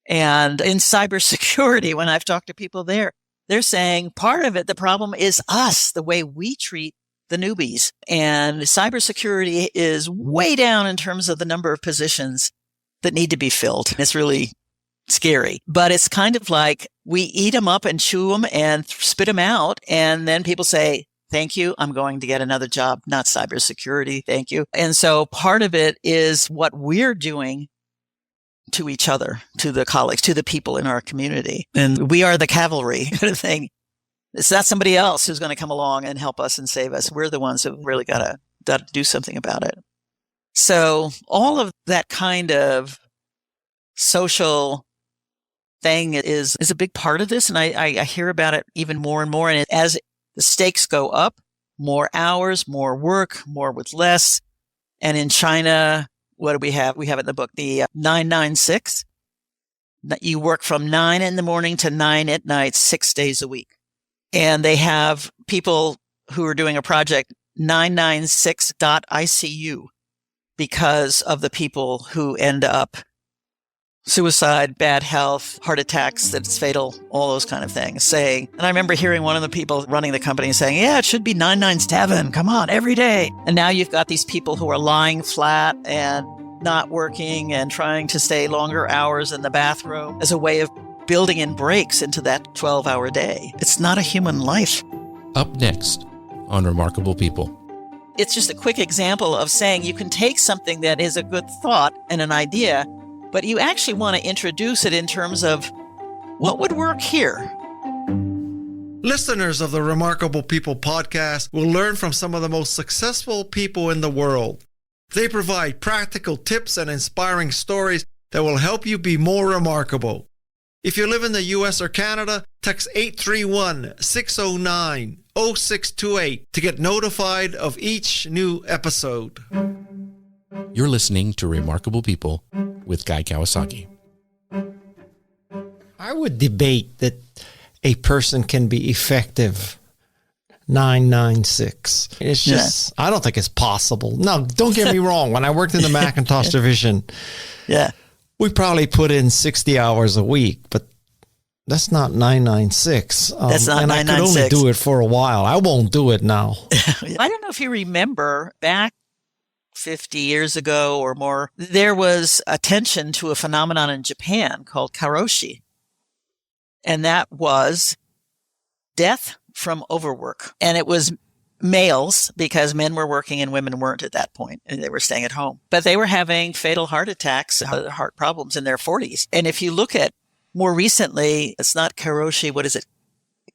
And in cybersecurity, when I've talked to people there, they're saying part of it, the problem is us, the way we treat the newbies. And cybersecurity is way down in terms of the number of positions that need to be filled. It's really scary, but it's kind of like we eat them up and chew them and spit them out. And then people say, thank you. I'm going to get another job, not cybersecurity. Thank you. And so part of it is what we're doing to each other, to the colleagues, to the people in our community. And we are the cavalry kind of thing. It's not somebody else who's going to come along and help us and save us. We're the ones who really got to do something about it. So all of that kind of social thing is a big part of this. And I hear about it even more and more. And as the stakes go up, more hours, more work, more with less. And in China, what do we have? We have it in the book, the 996. You work from 9 in the morning to 9 at night, 6 days a week. And they have people who are doing a project, 996.icu, because of the people who end up suicide, bad health, heart attacks that's fatal, all those kind of things, saying, and I remember hearing one of the people running the company saying, yeah, it should be 997. Come on, every day. And now you've got these people who are lying flat and not working and trying to stay longer hours in the bathroom as a way of building in breaks into that 12-hour day. It's not a human life. Up next on Remarkable People. It's just a quick example of saying you can take something that is a good thought and an idea, but you actually want to introduce it in terms of what would work here. Listeners of the Remarkable People podcast will learn from some of the most successful people in the world. They provide practical tips and inspiring stories that will help you be more remarkable. If you live in the U.S. or Canada, text 831-609-0628 to get notified of each new episode. You're listening to Remarkable People with Guy Kawasaki. I would debate that a person can be effective 996. It's just, I don't think it's possible. No, don't get me wrong. When I worked in the Macintosh division, we probably put in 60 hours a week, but that's not 996. That's not and 996. I could only do it for a while. I won't do it now. I don't know if you remember back 50 years ago or more, there was attention to a phenomenon in Japan called karoshi. And that was death from overwork. And it was males, because men were working and women weren't at that point, and they were staying at home. But they were having fatal heart attacks, heart problems in their 40s. And if you look at more recently, it's not karoshi, what is it?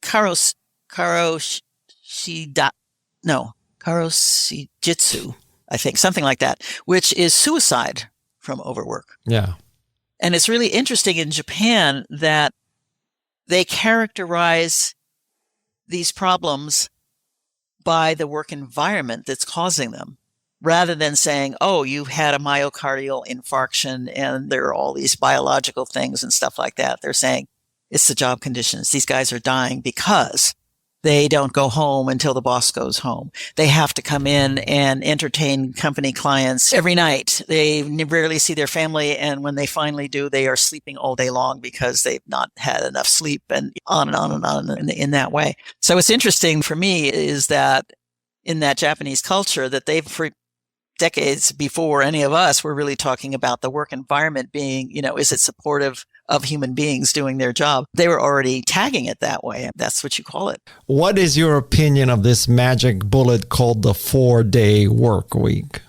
Karoshijitsu, I think, something like that, which is suicide from overwork. Yeah. And it's really interesting in Japan that they characterize these problems by the work environment that's causing them, rather than saying, oh, you've had a myocardial infarction and there are all these biological things and stuff like that. They're saying it's the job conditions. These guys are dying because they don't go home until the boss goes home. They have to come in and entertain company clients every night. They rarely see their family. And when they finally do, they are sleeping all day long because they've not had enough sleep, and on and on and on in that way. So what's interesting for me is that in that Japanese culture that they've, for decades before any of us, were really talking about the work environment being, is it supportive of human beings doing their job? They were already tagging it that way. That's what you call it. What is your opinion of this magic bullet called the 4-day work week?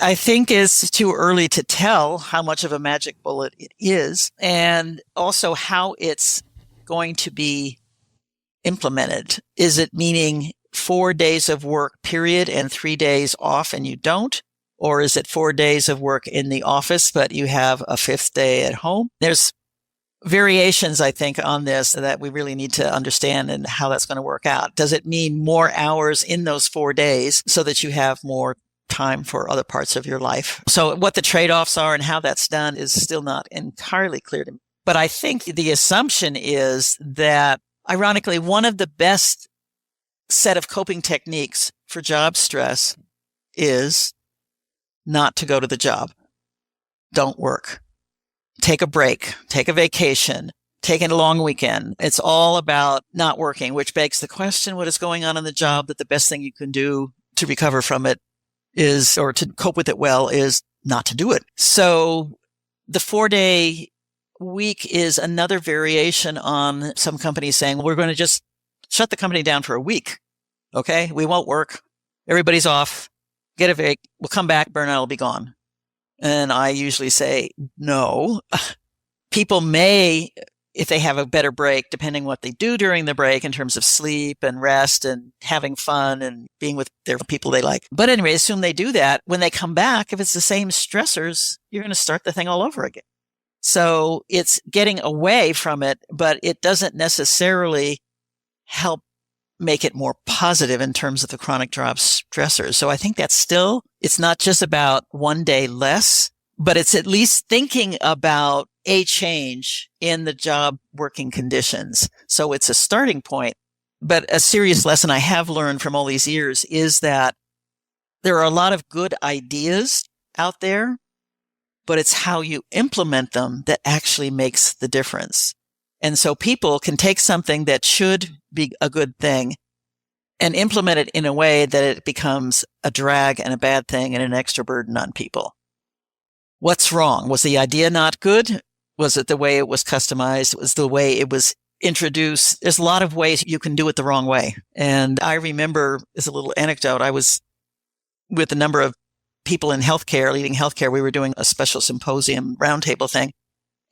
I think it's too early to tell how much of a magic bullet it is, and also how it's going to be implemented. Is it meaning 4 days of work, period, and 3 days off and you don't? Or is it 4 days of work in the office, but you have a 5th day at home? There's variations, I think, on this that we really need to understand and how that's going to work out. Does it mean more hours in those 4 days so that you have more time for other parts of your life? So what the trade-offs are and how that's done is still not entirely clear to me. But I think the assumption is that, ironically, one of the best set of coping techniques for job stress is not to go to the job. Don't work. Take a break, take a vacation, take a long weekend. It's all about not working, which begs the question, what is going on in the job that the best thing you can do to recover from it is, or to cope with it well, is not to do it. So the 4-day week is another variation on some companies saying, well, we're going to just shut the company down for a week. Okay. We won't work. Everybody's off. Get a break. We'll come back. Burnout will be gone. And I usually say, no. People may, if they have a better break, depending what they do during the break in terms of sleep and rest and having fun and being with their people they like. But anyway, assume they do that. When they come back, if it's the same stressors, you're going to start the thing all over again. So it's getting away from it, but it doesn't necessarily help make it more positive in terms of the chronic job stressors. So I think that's still, it's not just about 1 day less, but it's at least thinking about a change in the job working conditions. So it's a starting point. But a serious lesson I have learned from all these years is that there are a lot of good ideas out there, but it's how you implement them that actually makes the difference. And so people can take something that should be a good thing and implement it in a way that it becomes a drag and a bad thing and an extra burden on people. What's wrong? Was the idea not good? Was it the way it was customized? Was the way it was introduced? There's a lot of ways you can do it the wrong way. And I remember, as a little anecdote, I was with a number of people in healthcare, leading healthcare. We were doing a special symposium roundtable thing.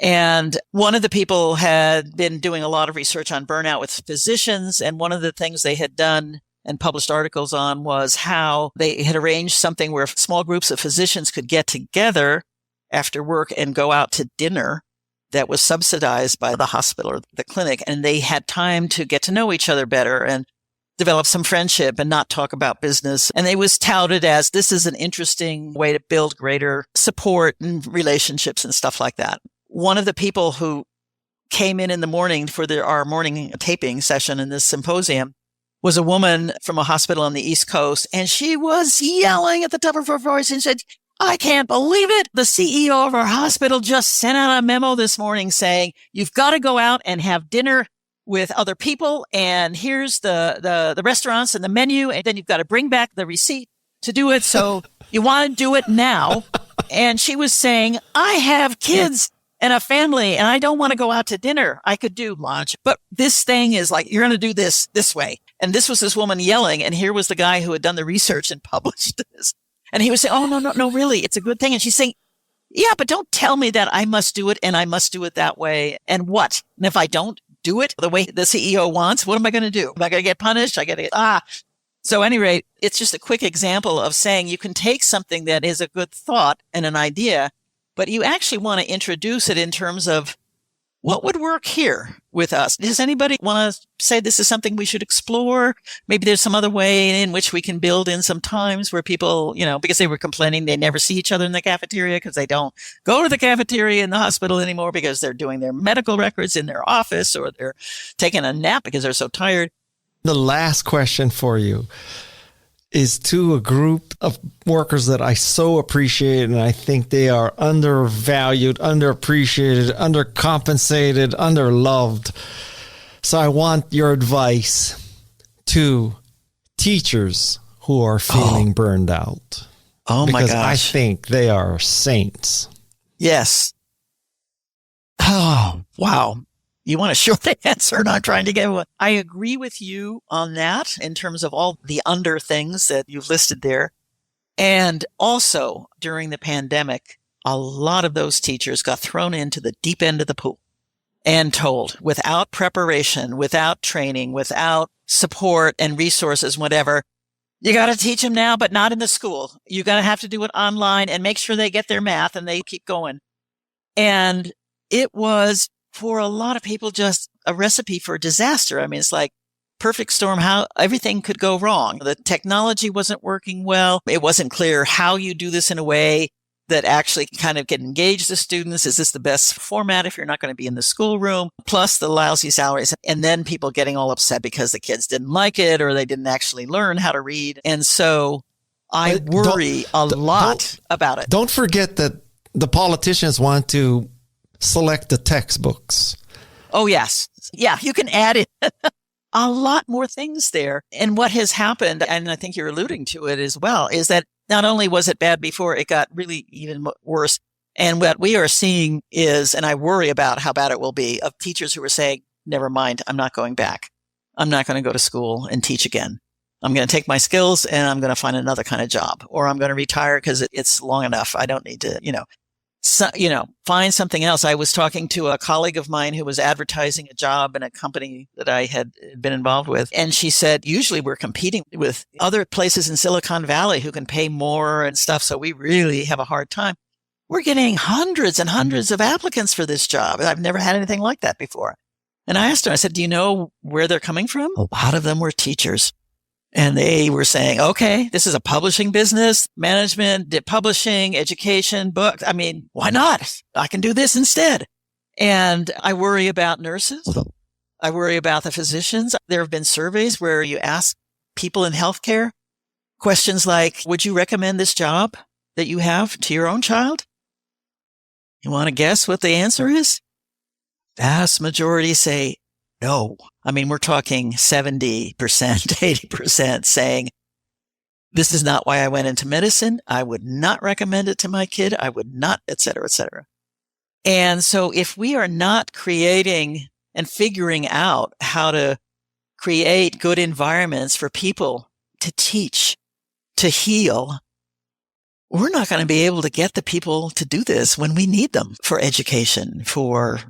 And one of the people had been doing a lot of research on burnout with physicians. And one of the things they had done and published articles on was how they had arranged something where small groups of physicians could get together after work and go out to dinner that was subsidized by the hospital or the clinic. And they had time to get to know each other better and develop some friendship and not talk about business. And it was touted as this is an interesting way to build greater support and relationships and stuff like that. One of the people who came in the morning for our morning taping session in this symposium was a woman from a hospital on the East Coast. And she was yelling at the top of her voice and said, I can't believe it. The CEO of our hospital just sent out a memo this morning saying, you've got to go out and have dinner with other people. And here's the restaurants and the menu. And then you've got to bring back the receipt to do it. So you want to do it now. And she was saying, I have kids and a family, and I don't want to go out to dinner. I could do lunch, but this thing is like, you're going to do this way. And this was this woman yelling. And here was the guy who had done the research and published this. And he was saying, oh, no, really, it's a good thing. And she's saying, yeah, but don't tell me that I must do it and I must do it that way. And what? And if I don't do it the way the CEO wants, what am I going to do? Am I going to get punished? So at any rate, it's just a quick example of saying you can take something that is a good thought and an idea but you actually want to introduce it in terms of what would work here with us. Does anybody want to say this is something we should explore? Maybe there's some other way in which we can build in some times where people, because they were complaining they never see each other in the cafeteria because they don't go to the cafeteria in the hospital anymore because they're doing their medical records in their office or they're taking a nap because they're so tired. The last question for you is to a group of workers that I so appreciate, and I think they are undervalued, underappreciated, undercompensated, underloved. So I want your advice to teachers who are feeling burned out. Oh my gosh. Because I think they are saints. Yes. Oh, wow. You want a short answer, and I'm trying to get one. I agree with you on that in terms of all the under things that you've listed there. And also during the pandemic, a lot of those teachers got thrown into the deep end of the pool and told without preparation, without training, without support and resources, whatever, you got to teach them now, but not in the school. You're going to have to do it online and make sure they get their math and they keep going. And it was, for a lot of people, just a recipe for disaster. I mean, it's like perfect storm, how everything could go wrong. The technology wasn't working well. It wasn't clear how you do this in a way that actually kind of can engage the students. Is this the best format if you're not going to be in the schoolroom? Plus the lousy salaries. And then people getting all upset because the kids didn't like it or they didn't actually learn how to read. And so I worry a lot about it. Don't forget that the politicians want to select the textbooks. Oh, yes. Yeah, you can add in a lot more things there. And what has happened, and I think you're alluding to it as well, is that not only was it bad before, it got really even worse. And what we are seeing is, and I worry about how bad it will be, of teachers who are saying, never mind, I'm not going back. I'm not going to go to school and teach again. I'm going to take my skills and I'm going to find another kind of job, or I'm going to retire because it's long enough. I don't need to, find something else. I was talking to a colleague of mine who was advertising a job in a company that I had been involved with. And she said, usually we're competing with other places in Silicon Valley who can pay more and stuff. So we really have a hard time. We're getting hundreds and hundreds of applicants for this job. I've never had anything like that before. And I asked her, I said, do you know where they're coming from? A lot of them were teachers. And they were saying, okay, this is a publishing business, management, publishing, education, books. I mean, why not? I can do this instead. And I worry about nurses. I worry about the physicians. There have been surveys where you ask people in healthcare questions like, would you recommend this job that you have to your own child? You want to guess what the answer is? Vast majority say no. I mean, we're talking 70%, 80% saying, this is not why I went into medicine. I would not recommend it to my kid. I would not, et cetera, et cetera. And so if we are not creating and figuring out how to create good environments for people to teach, to heal, we're not going to be able to get the people to do this when we need them for education, for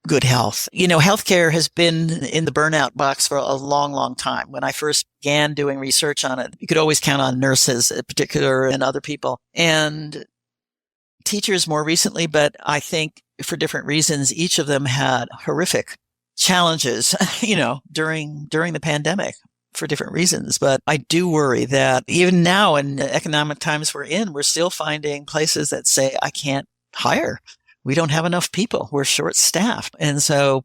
good health. Healthcare has been in the burnout box for a long, long time. When I first began doing research on it, you could always count on nurses in particular and other people and teachers more recently. But I think for different reasons, each of them had horrific challenges, during the pandemic for different reasons. But I do worry that even now in the economic times we're in, we're still finding places that say, I can't hire. We don't have enough people. We're short-staffed. And so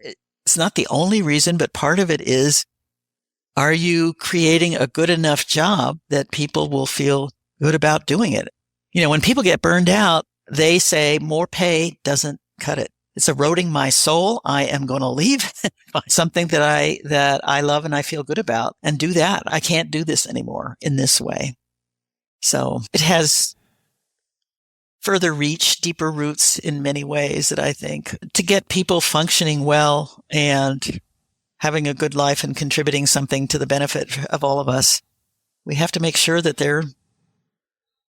it's not the only reason, but part of it is, are you creating a good enough job that people will feel good about doing it? When people get burned out, they say more pay doesn't cut it. It's eroding my soul. I am going to leave, find something that I love and I feel good about and do that. I can't do this anymore in this way. So it has further reach, deeper roots in many ways that I think to get people functioning well and having a good life and contributing something to the benefit of all of us, we have to make sure that they're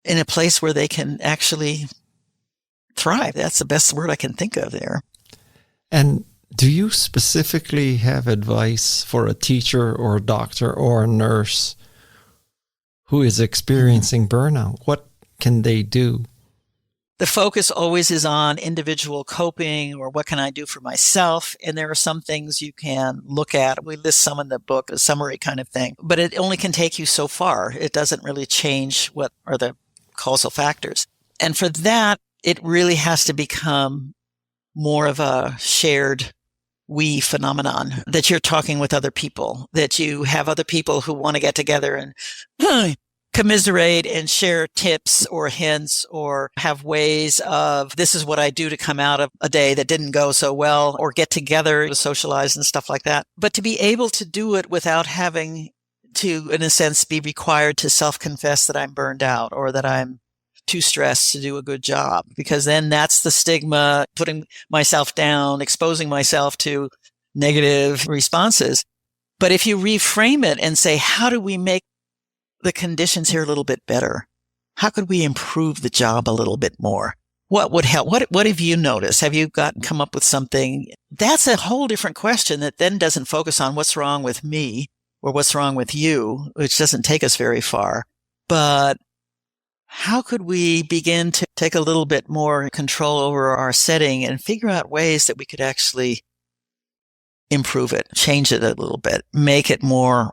in a place where they can actually thrive. That's the best word I can think of there. And do you specifically have advice for a teacher or a doctor or a nurse who is experiencing burnout? What can they do? the focus always is on individual coping or what can I do for myself. And there are some things you can look at. We list some in the book, a summary kind of thing, but it only can take you so far. It doesn't really change what are the causal factors. And for that, it really has to become more of a shared we phenomenon, that you're talking with other people, that you have other people who want to get together and commiserate and share tips or hints or have ways of this is what I do to come out of a day that didn't go so well, or get together to socialize and stuff like that. But to be able to do it without having to, in a sense, be required to self-confess that I'm burned out or that I'm too stressed to do a good job, because then that's the stigma, putting myself down, exposing myself to negative responses. But if you reframe it and say, how do we make the conditions here a little bit better? How could we improve the job a little bit more? What would help? What have you noticed? Have you come up with something? That's a whole different question that then doesn't focus on what's wrong with me or what's wrong with you, which doesn't take us very far. But how could we begin to take a little bit more control over our setting and figure out ways that we could actually improve it, change it a little bit, make it more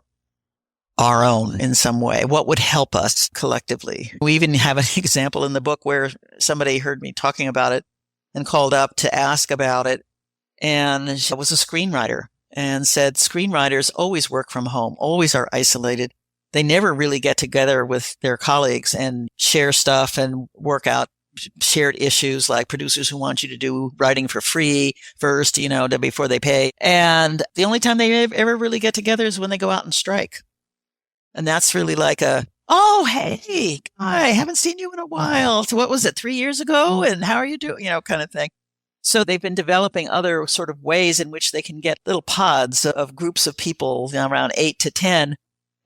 our own in some way? What would help us collectively? We even have an example in the book where somebody heard me talking about it and called up to ask about it. And she was a screenwriter and said screenwriters always work from home, always are isolated. They never really get together with their colleagues and share stuff and work out shared issues, like producers who want you to do writing for free first, before they pay. And the only time they ever really get together is when they go out and strike. And that's really like oh, hey, I haven't seen you in a while. So what was it, 3 years ago? And how are you doing? Kind of thing. So they've been developing other sort of ways in which they can get little pods of groups of people, around 8 to 10,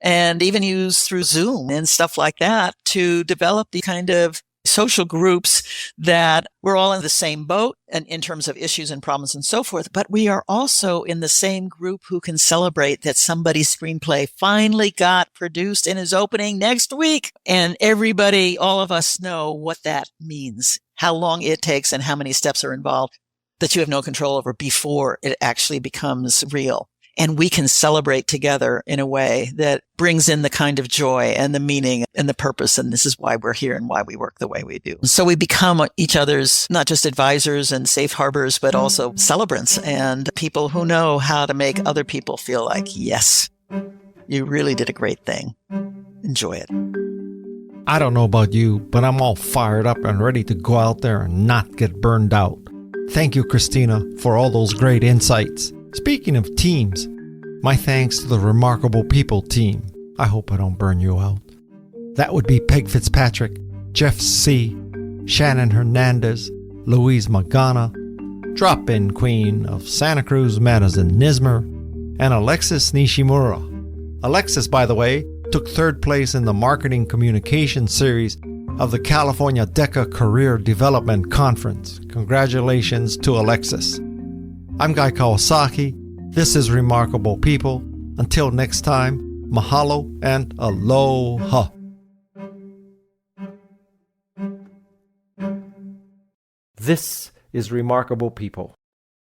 and even use through Zoom and stuff like that to develop the kind of social groups that we're all in the same boat and in terms of issues and problems and so forth. But we are also in the same group who can celebrate that somebody's screenplay finally got produced and is opening next week. And everybody, all of us know what that means, how long it takes and how many steps are involved that you have no control over before it actually becomes real. And we can celebrate together in a way that brings in the kind of joy and the meaning and the purpose. And this is why we're here and why we work the way we do. So we become each other's not just advisors and safe harbors, but also celebrants and people who know how to make other people feel like, yes, you really did a great thing. Enjoy it. I don't know about you, but I'm all fired up and ready to go out there and not get burned out. Thank you, Christina, for all those great insights. Speaking of teams, my thanks to the Remarkable People team. I hope I don't burn you out. That would be Peg Fitzpatrick, Jeff C., Shannon Hernandez, Louise Magana, Drop-In Queen of Santa Cruz, Madison Nismer, and Alexis Nishimura. Alexis, by the way, took third place in the Marketing Communication Series of the California DECA Career Development Conference. Congratulations to Alexis. I'm Guy Kawasaki. This is Remarkable People. Until next time, mahalo and aloha. This is Remarkable People.